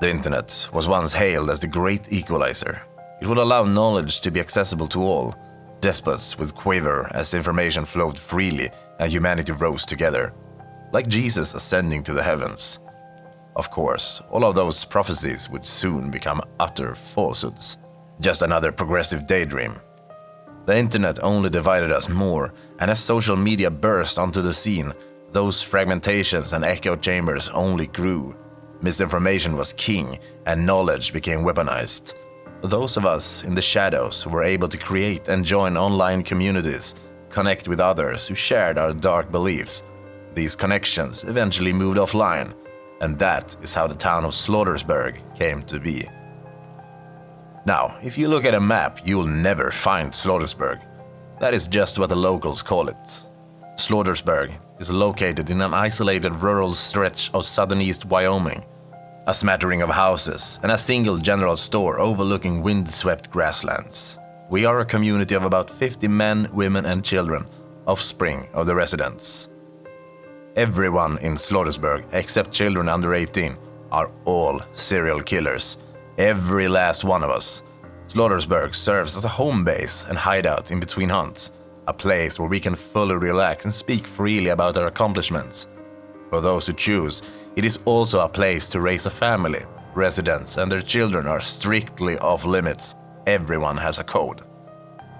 The internet was once hailed as the great equalizer. It would allow knowledge to be accessible to all. Despots would quiver as information flowed freely and humanity rose together, like Jesus ascending to the heavens. Of course, all of those prophecies would soon become utter falsehoods. Just another progressive daydream. The internet only divided us more, and as social media burst onto the scene, those fragmentations and echo chambers only grew. Misinformation was king, and knowledge became weaponized. Those of us in the shadows were able to create and join online communities, connect with others who shared our dark beliefs. These connections eventually moved offline, and that is how the town of Slaughtersburg came to be. Now, if you look at a map, you'll never find Slaughtersburg. That is just what the locals call it. Slaughtersburg is located in an isolated rural stretch of southeast Wyoming. A smattering of houses and a single general store overlooking windswept grasslands. We are a community of about 50 men, women and children, offspring of the residents. Everyone in Slaughtersburg, except children under 18, are all serial killers. Every last one of us. Slaughtersburg serves as a home base and hideout in between hunts, a place where we can fully relax and speak freely about our accomplishments. For those who choose, it is also a place to raise a family. Residents and their children are strictly off limits. Everyone has a code.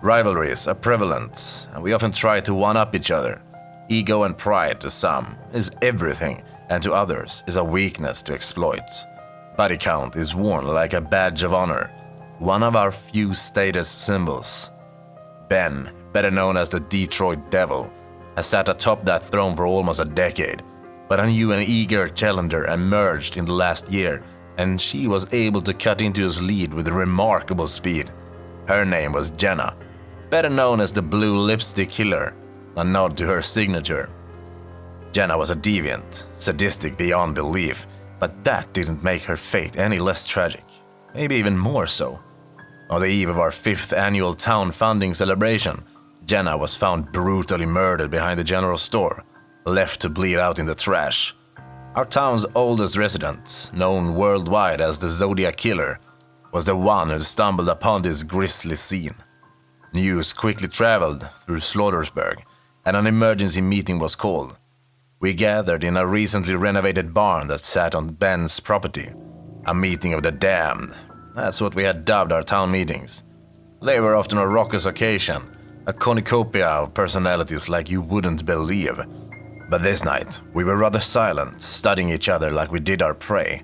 Rivalries are prevalent, and we often try to one-up each other. Ego and pride to some is everything, and to others is a weakness to exploit. Body count is worn like a badge of honor, one of our few status symbols. Ben, better known as the Detroit Devil, has sat atop that throne for almost a decade, but a new and eager challenger emerged in the last year, and she was able to cut into his lead with remarkable speed. Her name was Jenna, better known as the Blue Lipstick Killer, a nod to her signature. Jenna was a deviant, sadistic beyond belief, but that didn't make her fate any less tragic, maybe even more so. On the eve of our 5th annual town funding celebration, Jenna was found brutally murdered behind the general store, left to bleed out in the trash. Our town's oldest resident, known worldwide as the Zodiac Killer, was the one who stumbled upon this grisly scene. News quickly traveled through Slaughtersburg, and an emergency meeting was called. We gathered in a recently renovated barn that sat on Ben's property. A meeting of the damned. That's what we had dubbed our town meetings. They were often a raucous occasion, a cornucopia of personalities like you wouldn't believe. But this night, we were rather silent, studying each other like we did our prey.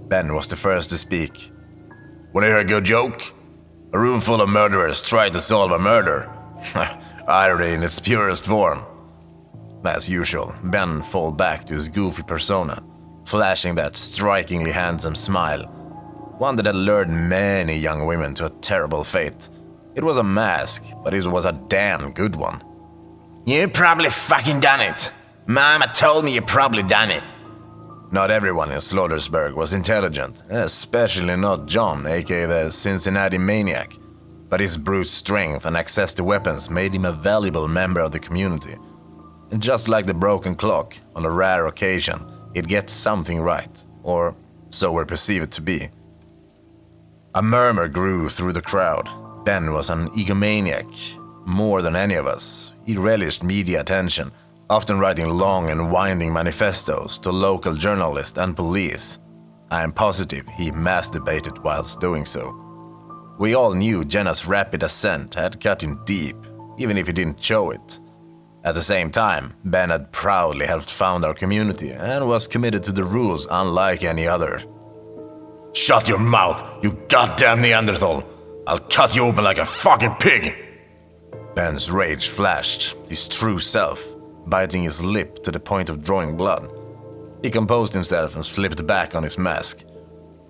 Ben was the first to speak. "Wanna hear a good joke? A room full of murderers tried to solve a murder." Irony in its purest form. As usual, Ben fell back to his goofy persona, flashing that strikingly handsome smile, one that had lured many young women to a terrible fate. It was a mask, but it was a damn good one. "You probably fucking done it. Mama told me you probably done it." Not everyone in Slaughtersburg was intelligent, especially not John, aka the Cincinnati Maniac, but his brute strength and access to weapons made him a valuable member of the community. And just like the broken clock, on a rare occasion, it gets something right, or so we perceive it to be. A murmur grew through the crowd. Ben was an egomaniac, more than any of us. He relished media attention, often writing long and winding manifestos to local journalists and police. I am positive he masturbated whilst doing so. We all knew Jenna's rapid ascent had cut him deep, even if he didn't show it. At the same time, Ben had proudly helped found our community and was committed to the rules unlike any other. "Shut your mouth, you goddamn Neanderthal! I'll cut you open like a fucking pig!" Ben's rage flashed, his true self, biting his lip to the point of drawing blood. He composed himself and slipped back on his mask.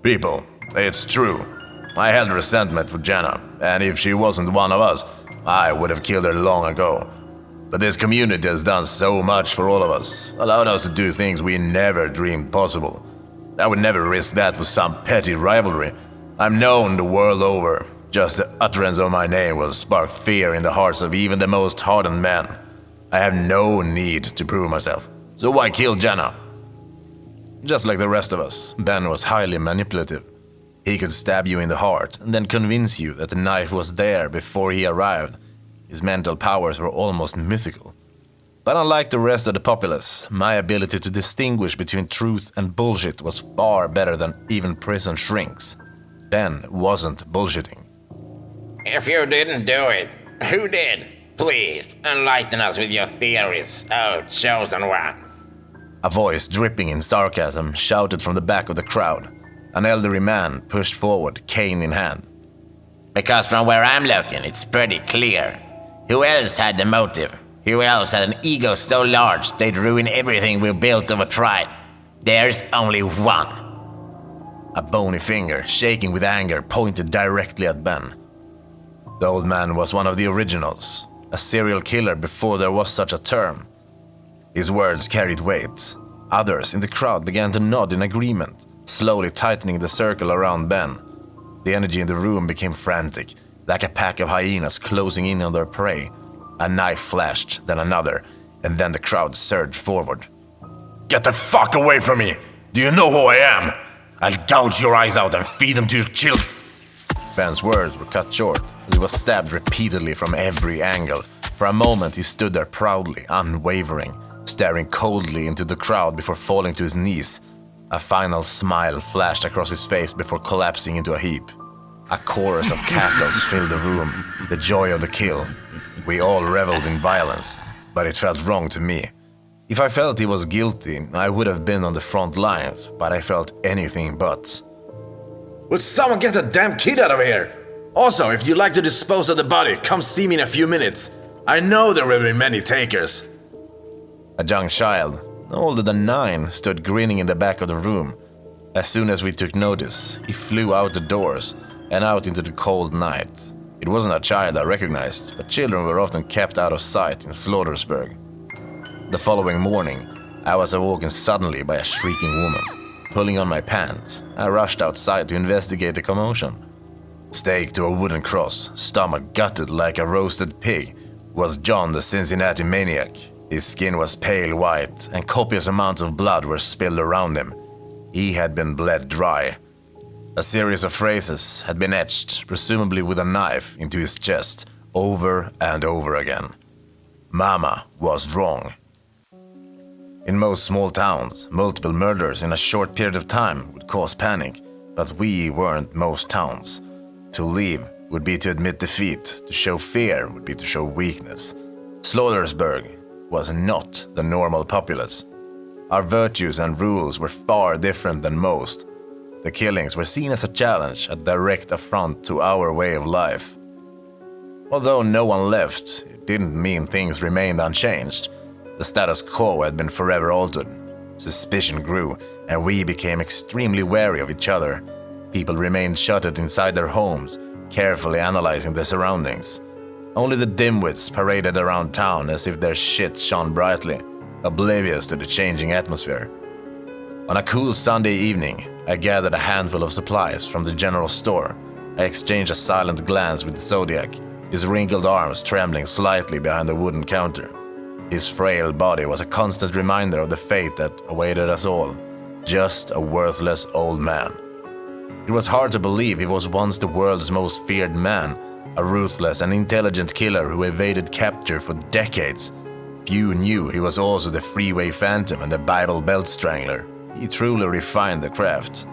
"People, it's true. I held resentment for Jenna, and if she wasn't one of us, I would have killed her long ago. But this community has done so much for all of us, allowed us to do things we never dreamed possible. I would never risk that for some petty rivalry. I'm known the world over. Just the utterance of my name will spark fear in the hearts of even the most hardened men. I have no need to prove myself, so why kill Jenna?" Just like the rest of us, Ben was highly manipulative. He could stab you in the heart and then convince you that the knife was there before he arrived. His mental powers were almost mythical. But unlike the rest of the populace, my ability to distinguish between truth and bullshit was far better than even prison shrinks. Ben wasn't bullshitting. If you didn't do it, who did? Please, enlighten us with your theories, oh chosen one. A voice dripping in sarcasm shouted from the back of the crowd. An elderly man pushed forward, cane in hand. Because from where I'm looking, it's pretty clear. Who else had the motive? Who else had an ego so large they'd ruin everything we built over pride? There's only one. A bony finger, shaking with anger, pointed directly at Ben. The old man was one of the originals, a serial killer before there was such a term. His words carried weight. Others in the crowd began to nod in agreement, slowly tightening the circle around Ben. The energy in the room became frantic, like a pack of hyenas closing in on their prey. A knife flashed, then another, and then the crowd surged forward. Get the fuck away from me! Do you know who I am? I'll gouge your eyes out and feed them to your children. Ben's words were cut short, as he was stabbed repeatedly from every angle. For a moment he stood there proudly, unwavering, staring coldly into the crowd before falling to his knees. A final smile flashed across his face before collapsing into a heap. A chorus of cackles filled the room, the joy of the kill. We all reveled in violence, but it felt wrong to me. If I felt he was guilty, I would have been on the front lines, but I felt anything but. Will someone get the damn kid out of here? Also, if you'd like to dispose of the body, come see me in a few minutes. I know there will be many takers. A young child, no older than 9, stood grinning in the back of the room. As soon as we took notice, he flew out the doors and out into the cold night. It wasn't a child I recognized, but children were often kept out of sight in Slaughtersburg. The following morning, I was awoken suddenly by a shrieking woman. Pulling on my pants, I rushed outside to investigate the commotion. Staked to a wooden cross, stomach gutted like a roasted pig, was John the Cincinnati maniac. His skin was pale white, and copious amounts of blood were spilled around him. He had been bled dry. A series of phrases had been etched, presumably with a knife, into his chest, over and over again. Mama was wrong. In most small towns, multiple murders in a short period of time would cause panic, but we weren't most towns. To leave would be to admit defeat, to show fear would be to show weakness. Slaughtersburg was not the normal populace. Our virtues and rules were far different than most. The killings were seen as a challenge, a direct affront to our way of life. Although no one left, it didn't mean things remained unchanged. The status quo had been forever altered. Suspicion grew, and we became extremely wary of each other. People remained shuttered inside their homes, carefully analyzing their surroundings. Only the dimwits paraded around town as if their shit shone brightly, oblivious to the changing atmosphere. On a cool Sunday evening, I gathered a handful of supplies from the general store. I exchanged a silent glance with Zodiac, his wrinkled arms trembling slightly behind the wooden counter. His frail body was a constant reminder of the fate that awaited us all. Just a worthless old man. It was hard to believe he was once the world's most feared man, a ruthless and intelligent killer who evaded capture for decades. Few knew he was also the freeway phantom and the Bible belt strangler. He truly refined the craft.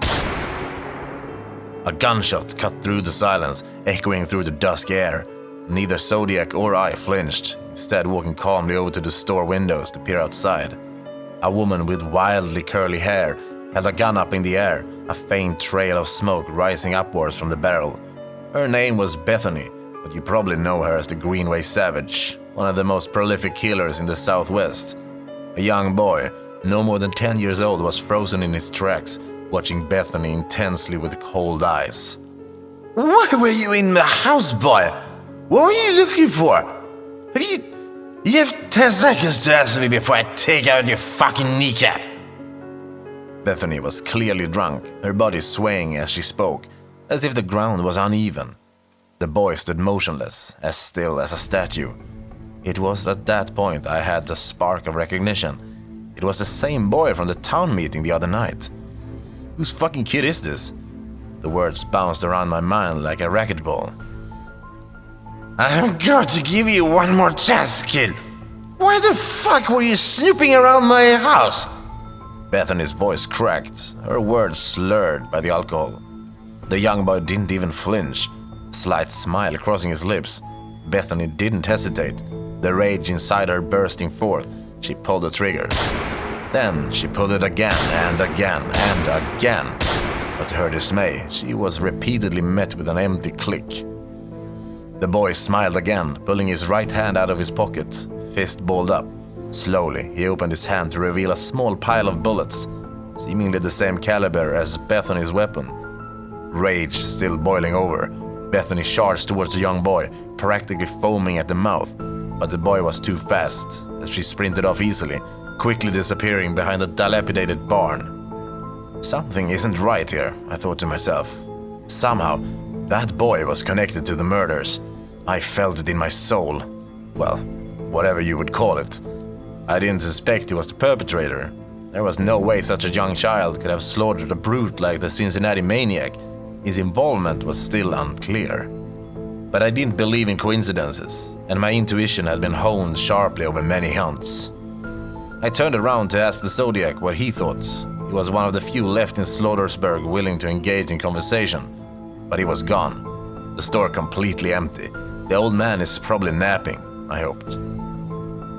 A gunshot cut through the silence, echoing through the dusk air. Neither Zodiac or I flinched, instead walking calmly over to the store windows to peer outside. A woman with wildly curly hair held a gun up in the air, a faint trail of smoke rising upwards from the barrel. Her name was Bethany, but you probably know her as the Greenway Savage, one of the most prolific killers in the Southwest. A young boy, no more than 10 years old, was frozen in his tracks, watching Bethany intensely with cold eyes. Why were you in the house, boy? What were you looking for? You have 10 seconds to answer me before I take out your fucking kneecap. Bethany was clearly drunk, her body swaying as she spoke, as if the ground was uneven. The boy stood motionless, as still as a statue. It was at that point I had the spark of recognition. It was the same boy from the town meeting the other night. Whose fucking kid is this? The words bounced around my mind like a racquetball. I'm going to give you one more chance, kid. Why the fuck were you snooping around my house? Bethany's voice cracked, her words slurred by the alcohol. The young boy didn't even flinch, a slight smile crossing his lips. Bethany didn't hesitate, the rage inside her bursting forth. She pulled the trigger. Then she pulled it again and again and again. But to her dismay, she was repeatedly met with an empty click. The boy smiled again, pulling his right hand out of his pocket, fist balled up. Slowly, he opened his hand to reveal a small pile of bullets, seemingly the same caliber as Bethany's weapon. Rage still boiling over, Bethany charged towards the young boy, practically foaming at the mouth, but the boy was too fast, as she sprinted off easily, quickly disappearing behind a dilapidated barn. Something isn't right here, I thought to myself. Somehow, that boy was connected to the murders. I felt it in my soul. Well, whatever you would call it. I didn't suspect he was the perpetrator. There was no way such a young child could have slaughtered a brute like the Cincinnati maniac. His involvement was still unclear. But I didn't believe in coincidences, and my intuition had been honed sharply over many hunts. I turned around to ask the Zodiac what he thought. He was one of the few left in Slaughtersburg willing to engage in conversation. But he was gone. The store completely empty. The old man is probably napping, I hoped.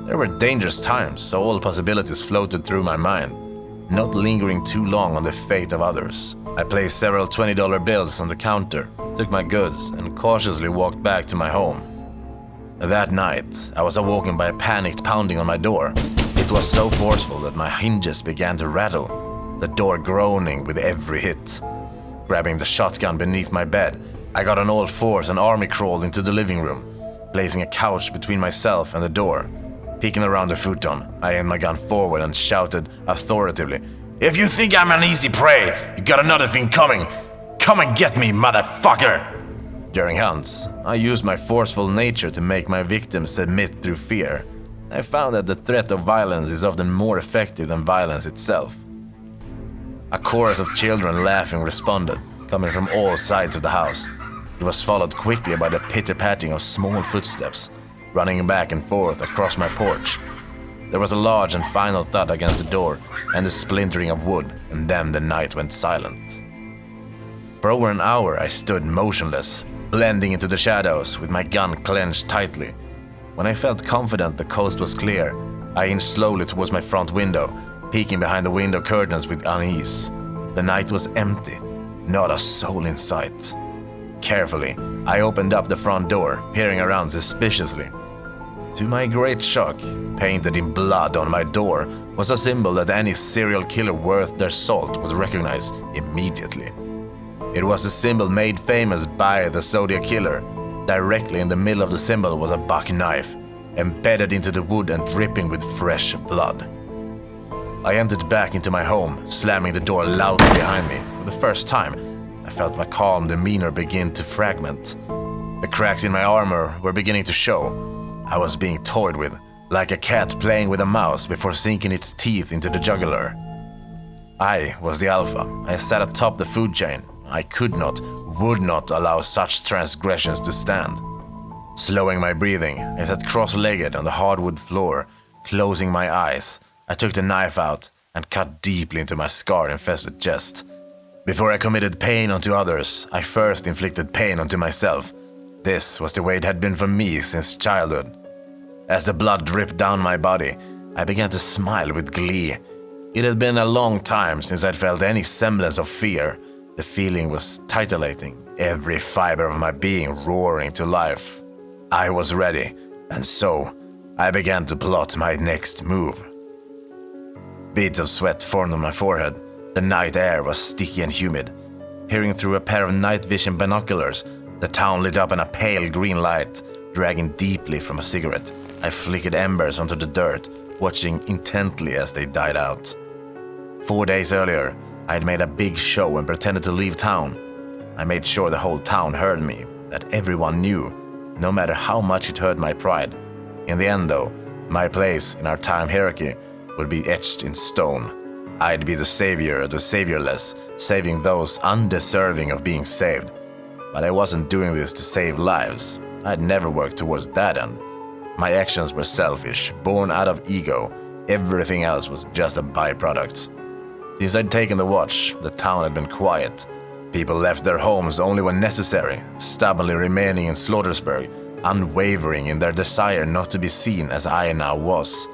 There were dangerous times, so all possibilities floated through my mind, not lingering too long on the fate of others. I placed several $20 bills on the counter, took my goods, and cautiously walked back to my home. That night, I was awoken by a panicked pounding on my door. It was so forceful that my hinges began to rattle, the door groaning with every hit. Grabbing the shotgun beneath my bed, I got on all fours and army crawled into the living room, placing a couch between myself and the door. Peeking around the futon, I aimed my gun forward and shouted authoritatively, "If you think I'm an easy prey, you got another thing coming. Come and get me, motherfucker!" During hunts, I used my forceful nature to make my victims submit through fear. I found that the threat of violence is often more effective than violence itself. A chorus of children laughing responded, coming from all sides of the house. It was followed quickly by the pitter-patting of small footsteps, running back and forth across my porch. There was a large and final thud against the door and the splintering of wood, and then the night went silent. For over an hour I stood motionless, blending into the shadows with my gun clenched tightly. When I felt confident the coast was clear, I inched slowly towards my front window, peeking behind the window curtains with unease. The night was empty, not a soul in sight. Carefully, I opened up the front door, peering around suspiciously. To my great shock, painted in blood on my door was a symbol that any serial killer worth their salt would recognize immediately. It was the symbol made famous by the Zodiac Killer. Directly in the middle of the symbol was a buck knife, embedded into the wood and dripping with fresh blood. I entered back into my home, slamming the door loudly behind me. For the first time, I felt my calm demeanor begin to fragment. The cracks in my armor were beginning to show. I was being toyed with, like a cat playing with a mouse before sinking its teeth into the jugular. I was the alpha. I sat atop the food chain. I could not, would not allow such transgressions to stand. Slowing my breathing, I sat cross-legged on the hardwood floor, closing my eyes. I took the knife out and cut deeply into my scar-infested chest. Before I committed pain onto others, I first inflicted pain onto myself. This was the way it had been for me since childhood. As the blood dripped down my body, I began to smile with glee. It had been a long time since I'd felt any semblance of fear. The feeling was titillating, every fiber of my being roaring to life. I was ready, and so I began to plot my next move. Beads of sweat formed on my forehead. The night air was sticky and humid. Peering through a pair of night vision binoculars, the town lit up in a pale green light, dragging deeply from a cigarette. I flickered embers onto the dirt, watching intently as they died out. 4 days earlier, I had made a big show and pretended to leave town. I made sure the whole town heard me, that everyone knew, no matter how much it hurt my pride. In the end, though, my place in our time hierarchy would be etched in stone. I'd be the savior of the saviorless, saving those undeserving of being saved. But I wasn't doing this to save lives. I'd never worked towards that end. My actions were selfish, born out of ego. Everything else was just a byproduct. Since I'd taken the watch, the town had been quiet. People left their homes only when necessary, stubbornly remaining in Slaughtersburg, unwavering in their desire not to be seen as I now was.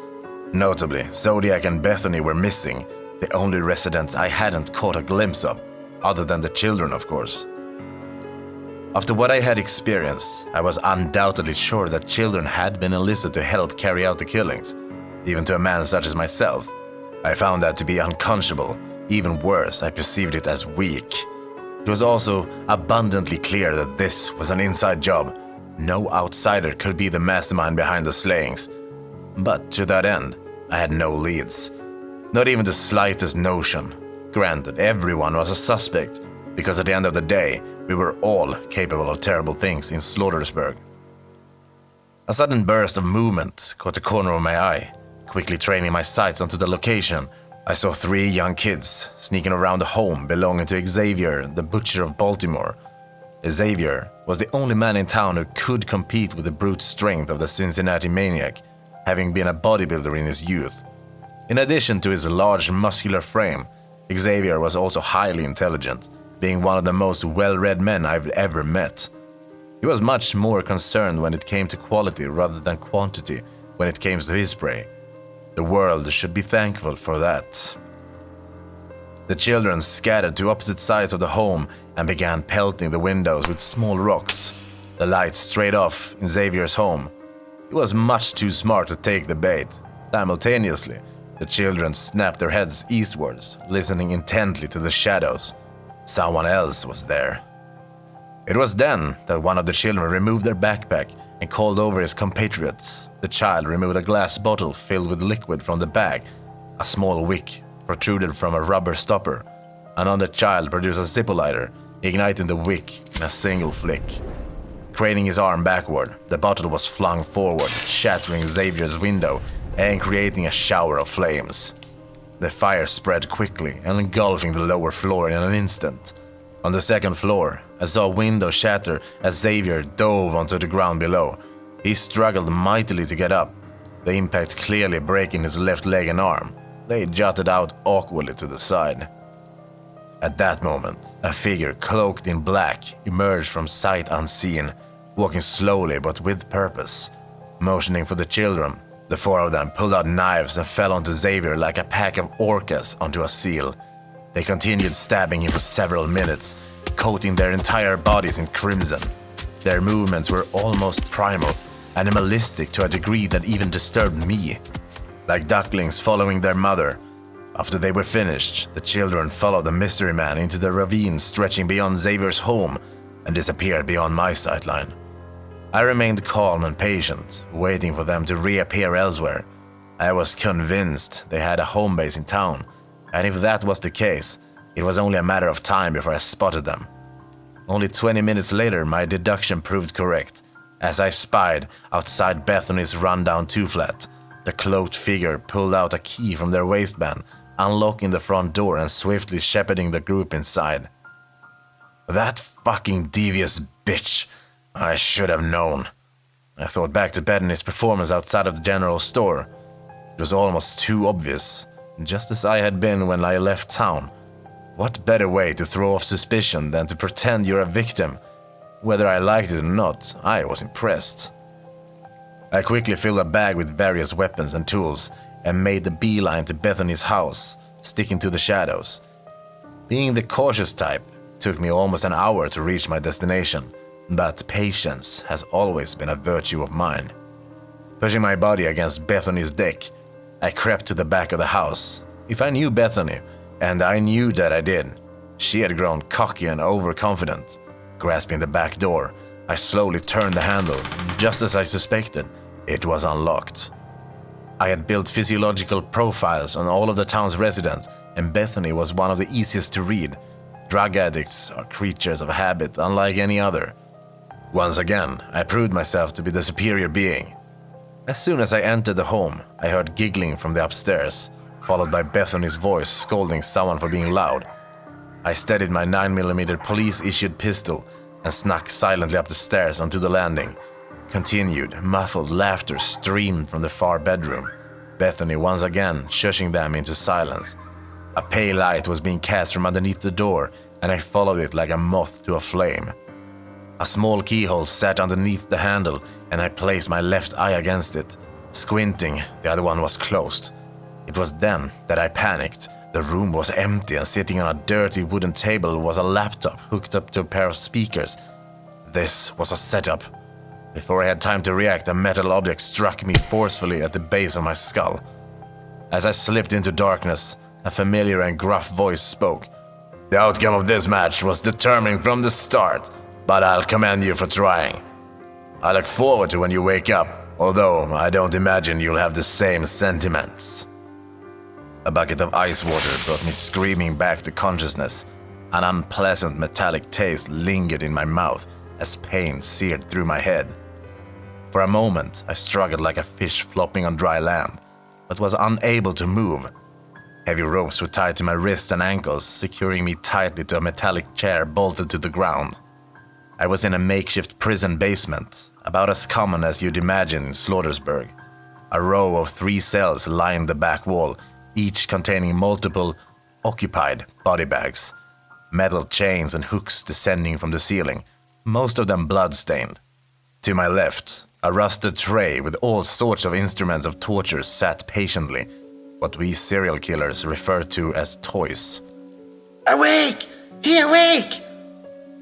Notably, Zodiac and Bethany were missing, the only residents I hadn't caught a glimpse of, other than the children, of course. After what I had experienced, I was undoubtedly sure that children had been enlisted to help carry out the killings, even to a man such as myself. I found that to be unconscionable. Even worse, I perceived it as weak. It was also abundantly clear that this was an inside job. No outsider could be the mastermind behind the slayings. But to that end, I had no leads. Not even the slightest notion. Granted, everyone was a suspect, because at the end of the day, we were all capable of terrible things in Slaughtersburg. A sudden burst of movement caught the corner of my eye. Quickly training my sights onto the location, I saw 3 young kids sneaking around the home belonging to Xavier, the butcher of Baltimore. Xavier was the only man in town who could compete with the brute strength of the Cincinnati maniac, having been a bodybuilder in his youth. In addition to his large muscular frame, Xavier was also highly intelligent, being one of the most well-read men I've ever met. He was much more concerned when it came to quality rather than quantity when it came to his prey. The world should be thankful for that. The children scattered to opposite sides of the home and began pelting the windows with small rocks. The lights strayed off in Xavier's home. He was much too smart to take the bait. Simultaneously, the children snapped their heads eastwards, listening intently to the shadows. Someone else was there. It was then that one of the children removed their backpack and called over his compatriots. The child removed a glass bottle filled with liquid from the bag. A small wick protruded from a rubber stopper. Another child produced a Zippo lighter, igniting the wick in a single flick. Craning his arm backward, the bottle was flung forward, shattering Xavier's window and creating a shower of flames. The fire spread quickly, engulfing the lower floor in an instant. On the second floor, I saw a window shatter as Xavier dove onto the ground below. He struggled mightily to get up, the impact clearly breaking his left leg and arm. They jutted out awkwardly to the side. At that moment, a figure cloaked in black emerged from sight unseen, walking slowly but with purpose. Motioning for the children, the 4 of them pulled out knives and fell onto Xavier like a pack of orcas onto a seal. They continued stabbing him for several minutes, coating their entire bodies in crimson. Their movements were almost primal, animalistic to a degree that even disturbed me. Like ducklings following their mother. After they were finished, the children followed the mystery man into the ravine stretching beyond Xavier's home and disappeared beyond my sightline. I remained calm and patient, waiting for them to reappear elsewhere. I was convinced they had a home base in town, and if that was the case, it was only a matter of time before I spotted them. Only 20 minutes later, my deduction proved correct, as I spied outside Bethany's rundown 2-flat. The cloaked figure pulled out a key from their waistband, unlocking the front door and swiftly shepherding the group inside. That fucking devious bitch! I should have known. I thought back to Bethany's performance outside of the general store. It was almost too obvious, just as I had been when I left town. What better way to throw off suspicion than to pretend you're a victim? Whether I liked it or not, I was impressed. I quickly filled a bag with various weapons and tools and made the beeline to Bethany's house, sticking to the shadows. Being the cautious type, it took me almost an hour to reach my destination, but patience has always been a virtue of mine. Pushing my body against Bethany's deck, I crept to the back of the house. If I knew Bethany, and I knew that I did, she had grown cocky and overconfident. Grasping the back door, I slowly turned the handle. Just as I suspected, it was unlocked. I had built physiological profiles on all of the town's residents, and Bethany was one of the easiest to read. Drug addicts are creatures of habit unlike any other. Once again, I proved myself to be the superior being. As soon as I entered the home, I heard giggling from the upstairs, followed by Bethany's voice scolding someone for being loud. I steadied my 9mm police-issued pistol and snuck silently up the stairs onto the landing. Continued, muffled laughter streamed from the far bedroom, Bethany once again shushing them into silence. A pale light was being cast from underneath the door, and I followed it like a moth to a flame. A small keyhole sat underneath the handle, and I placed my left eye against it. Squinting, the other one was closed. It was then that I panicked. The room was empty, and sitting on a dirty wooden table was a laptop hooked up to a pair of speakers. This was a setup. Before I had time to react, a metal object struck me forcefully at the base of my skull. As I slipped into darkness, a familiar and gruff voice spoke. "The outcome of this match was determined from the start, but I'll commend you for trying. I look forward to when you wake up, although I don't imagine you'll have the same sentiments." A bucket of ice water brought me screaming back to consciousness. An unpleasant metallic taste lingered in my mouth as pain seared through my head. For a moment, I struggled like a fish flopping on dry land, but was unable to move. Heavy ropes were tied to my wrists and ankles, securing me tightly to a metallic chair bolted to the ground. I was in a makeshift prison basement, about as common as you'd imagine in Slaughtersburg. A row of 3 cells lined the back wall, each containing multiple occupied body bags. Metal chains and hooks descending from the ceiling, most of them blood-stained. To my left, a rusted tray with all sorts of instruments of torture sat patiently, what we serial killers refer to as toys. "Awake! He awake!"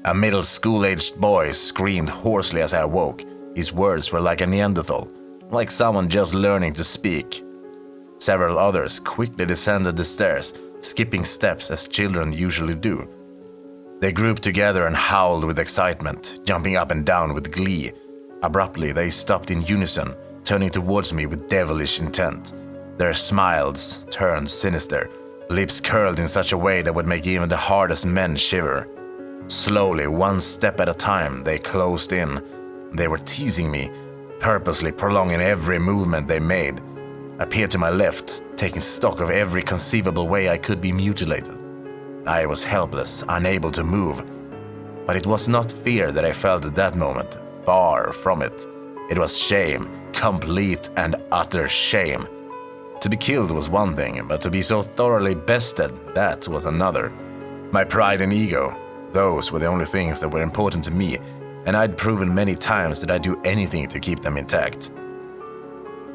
A middle school-aged boy screamed hoarsely as I awoke. His words were like a Neanderthal, like someone just learning to speak. Several others quickly descended the stairs, skipping steps as children usually do. They grouped together and howled with excitement, jumping up and down with glee. Abruptly, they stopped in unison, turning towards me with devilish intent. Their smiles turned sinister, lips curled in such a way that would make even the hardest men shiver. Slowly, one step at a time, they closed in. They were teasing me, purposely prolonging every movement they made. I peered to my left, taking stock of every conceivable way I could be mutilated. I was helpless, unable to move. But it was not fear that I felt at that moment. Far from it. It was shame, complete and utter shame. To be killed was one thing, but to be so thoroughly bested, that was another. My pride and ego, those were the only things that were important to me, and I'd proven many times that I'd do anything to keep them intact.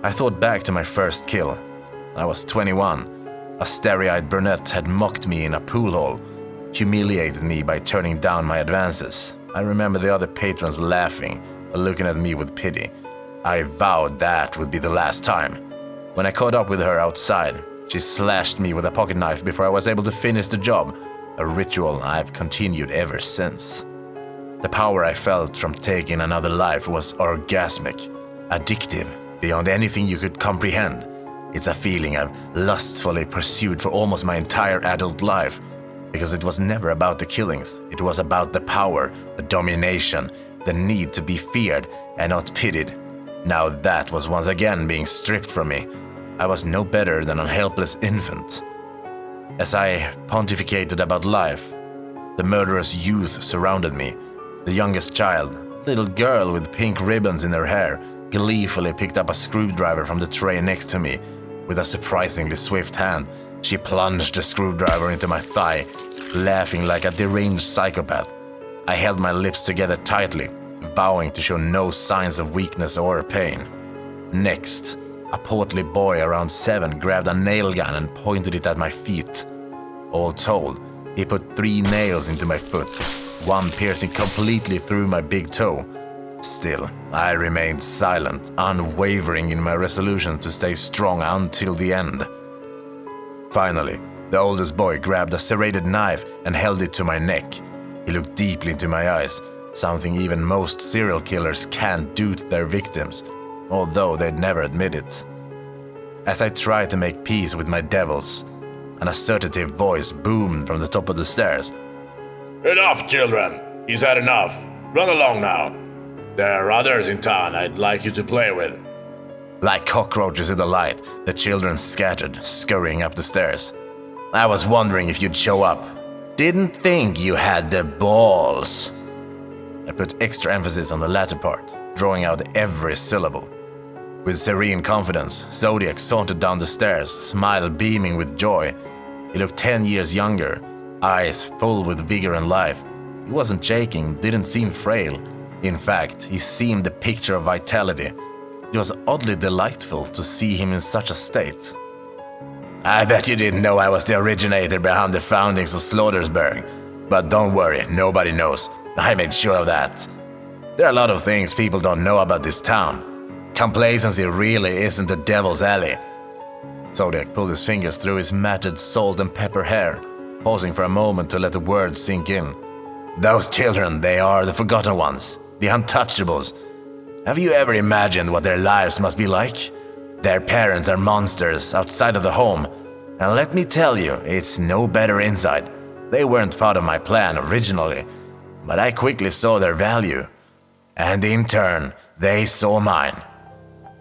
I thought back to my first kill. I was 21. A starry-eyed brunette had mocked me in a pool hall, humiliated me by turning down my advances. I remember the other patrons laughing, looking at me with pity. I vowed that would be the last time. When I caught up with her outside, she slashed me with a pocket knife before I was able to finish the job, a ritual I've continued ever since. The power I felt from taking another life was orgasmic, addictive, beyond anything you could comprehend. It's a feeling I've lustfully pursued for almost my entire adult life, because it was never about the killings. It was about the power, the domination, the need to be feared and not pitied. Now that was once again being stripped from me. I was no better than a helpless infant. As I pontificated about life, the murderous youth surrounded me. The youngest child, a little girl with pink ribbons in her hair, gleefully picked up a screwdriver from the tray next to me. With a surprisingly swift hand, she plunged the screwdriver into my thigh, laughing like a deranged psychopath. I held my lips together tightly, vowing to show no signs of weakness or pain. Next, a portly boy around 7 grabbed a nail gun and pointed it at my feet. All told, he put 3 nails into my foot, one piercing completely through my big toe. Still, I remained silent, unwavering in my resolution to stay strong until the end. Finally, the oldest boy grabbed a serrated knife and held it to my neck. He looked deeply into my eyes, something even most serial killers can't do to their victims, although they'd never admit it. As I tried to make peace with my devils, an assertive voice boomed from the top of the stairs. "Enough, children! He's had enough. Run along now. There are others in town I'd like you to play with." Like cockroaches in the light, the children scattered, scurrying up the stairs. I was wondering if you'd show up. Didn't think you had the balls. I put extra emphasis on the latter part, drawing out every syllable. With serene confidence, Zodiac sauntered down the stairs, smile beaming with joy. He looked 10 years younger, eyes full with vigor and life. He wasn't shaking, didn't seem frail. In fact, he seemed the picture of vitality. It was oddly delightful to see him in such a state. I bet you didn't know I was the originator behind the foundings of Slaughtersburg. But don't worry, nobody knows. I made sure of that. There are a lot of things people don't know about this town. Complacency really isn't the devil's alley. Zodiac pulled his fingers through his matted salt and pepper hair, pausing for a moment to let the words sink in. Those children, they are the forgotten ones, the untouchables. Have you ever imagined what their lives must be like? Their parents are monsters outside of the home. And let me tell you, it's no better inside. They weren't part of my plan originally, but I quickly saw their value. And in turn, they saw mine.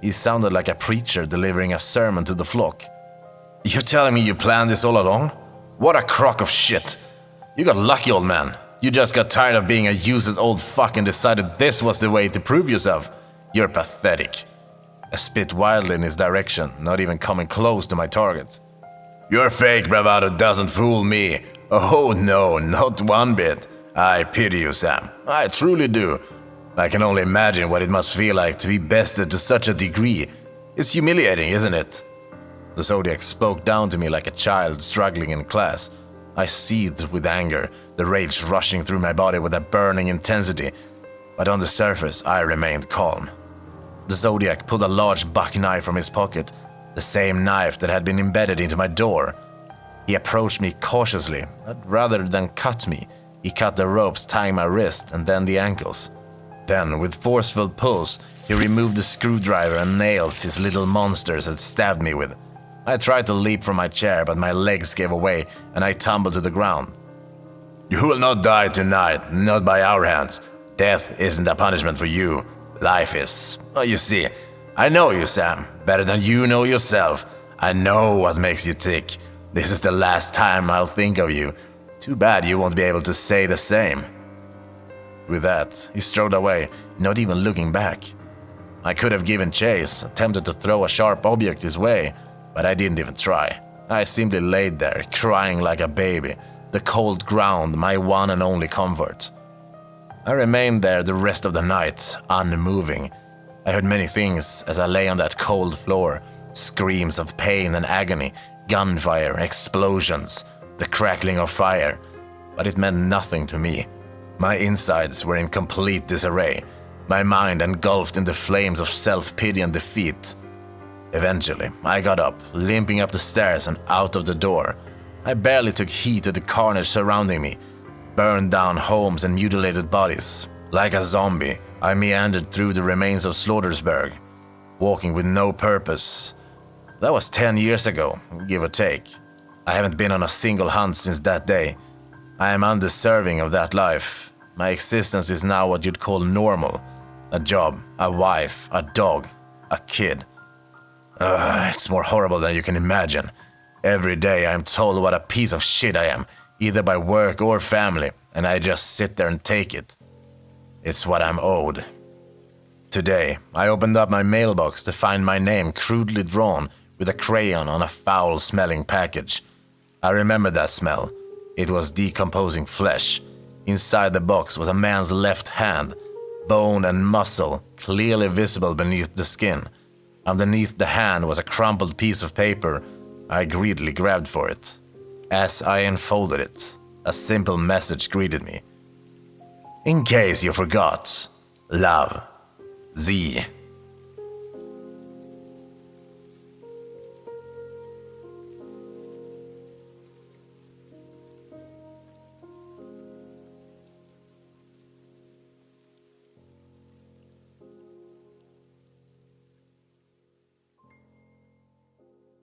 He sounded like a preacher delivering a sermon to the flock. You telling me you planned this all along? What a crock of shit. You got lucky, old man. You just got tired of being a useless old fuck and decided this was the way to prove yourself. You're pathetic. I spit wildly in his direction, not even coming close to my target. Your fake bravado doesn't fool me. Oh no, not one bit. I pity you, Sam. I truly do. I can only imagine what it must feel like to be bested to such a degree. It's humiliating, isn't it? The Zodiac spoke down to me like a child struggling in class. I seethed with anger, the rage rushing through my body with a burning intensity. But on the surface, I remained calm. The Zodiac pulled a large buck knife from his pocket, the same knife that had been embedded into my door. He approached me cautiously, but rather than cut me, he cut the ropes tying my wrist and then the ankles. Then, with forceful pulls, he removed the screwdriver and nails his little monsters had stabbed me with. I tried to leap from my chair, but my legs gave away and I tumbled to the ground. You will not die tonight, not by our hands. Death isn't a punishment for you. Life is. Oh, you see, I know you, Sam, better than you know yourself. I know what makes you tick. This is the last time I'll think of you. Too bad you won't be able to say the same. With that, he strode away, not even looking back. I could have given chase, attempted to throw a sharp object his way, but I didn't even try. I simply laid there, crying like a baby, the cold ground my one and only comfort. I remained there the rest of the night, unmoving. I heard many things as I lay on that cold floor, screams of pain and agony, gunfire, explosions, the crackling of fire, but it meant nothing to me. My insides were in complete disarray, my mind engulfed in the flames of self-pity and defeat. Eventually, I got up, limping up the stairs and out of the door. I barely took heed to the carnage surrounding me. Burned down homes and mutilated bodies. Like a zombie, I meandered through the remains of Slaughtersburg, walking with no purpose. That was 10 years ago, give or take. I haven't been on a single hunt since that day. I am undeserving of that life. My existence is now what you'd call normal. A job, a wife, a dog, a kid. It's more horrible than you can imagine. Every day I'm told what a piece of shit I am, either by work or family, and I just sit there and take it. It's what I'm owed. Today, I opened up my mailbox to find my name crudely drawn with a crayon on a foul-smelling package. I remember that smell. It was decomposing flesh. Inside the box was a man's left hand, bone and muscle clearly visible beneath the skin. Underneath the hand was a crumpled piece of paper. I greedily grabbed for it. As I unfolded it, a simple message greeted me. In case you forgot, love, Z.